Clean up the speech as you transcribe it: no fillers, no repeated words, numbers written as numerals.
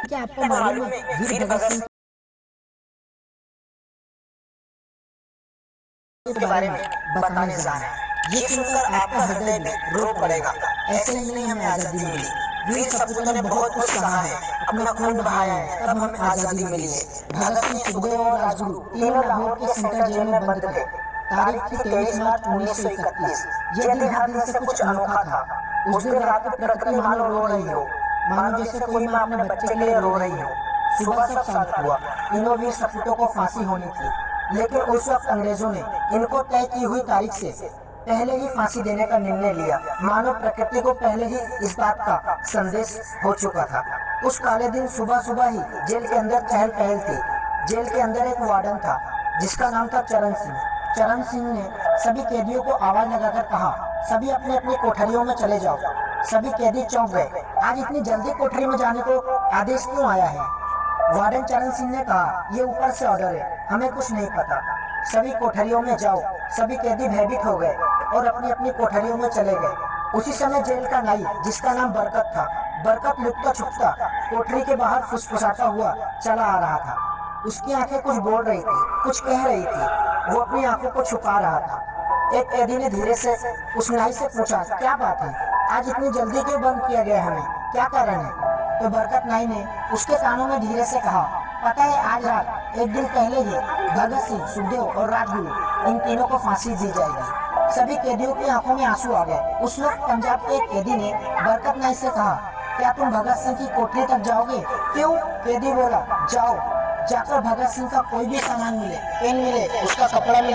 क्या आपको मालूम है वीर भगत सिंह के बारे में बताने जा रहे हैं। ये सुनकर आपका हृदय भी रो पड़ेगा। ऐसे ही नहीं हमें आजादी मिली, वीर सपूतों ने बहुत कुछ सहा है, अपना खून बहाया है, तब हमें आजादी मिली है। भगत सिंह, सुखदेव और राजगुरु तीनों लाहौर के सेंट्रल जेल में बंद थे। तारीख थी 23 मार्च 1931। यह दिन हर दिन से कुछ अनोखा था। उस दिन रात को प्रकृति मानो रो रही हो, मानो जैसे कोई माँ अपने बच्चे के लिए रो रही हो। सुबह सब शांत हुआ। तीनों वीर सपूतों को फांसी होनी थी, लेकिन उस वक्त अंग्रेजों ने इनको तय की हुई तारीख से पहले ही फांसी देने का निर्णय लिया। मानो प्रकृति को पहले ही इस बात का संदेश हो चुका था। उस काले दिन सुबह सुबह ही जेल के अंदर चहल पहल थी। जेल के अंदर एक वार्डन था जिसका नाम था चरण सिंह। चरण सिंह ने सभी कैदियों को आवाज लगाकर कहा, सभी अपनी अपनी कोठरियों में चले जाओ। सभी कैदी चौंक गए। आज इतनी जल्दी कोठरी में जाने को आदेश क्यों आया है? वार्डन चरण सिंह ने कहा, ये ऊपर से ऑर्डर है, हमें कुछ नहीं पता। सभी कोठरियों में जाओ। सभी कैदी भयभीत हो गए और अपनी अपनी कोठरियों में चले गए। उसी समय जेल का नाई, जिसका नाम बरकत था, बरकत लुकता छुपता कोठरी के बाहर फुसफुसाता हुआ चला आ रहा था। उसकी आंखें कुछ बोल रही थी, कुछ कह रही थी। वो अपनी आंखों को छुपा रहा था। एक कैदी ने धीरे से उस नाई से पूछा, क्या बात है, आज इतनी जल्दी क्यों बंद किया गया हमें, क्या कारण है? तो बरकत नाई ने उसके कानों में धीरे से कहा, पता है, आज रात एक दिन पहले ही भगत सिंह, सुखदेव और राजगुरु, इन तीनों को फांसी दी जाएगी। सभी कैदियों की आंखों में आंसू आ गए। उस वक्त पंजाब के एक कैदी ने बरकत नाई से कहा, क्या तुम भगत सिंह की कोठरी तक जाओगे? क्यों? कैदी बोला, जाओ, जाकर भगत सिंह का कोई भी सामान मिले, पेन मिले, उसका कपड़ा मिले,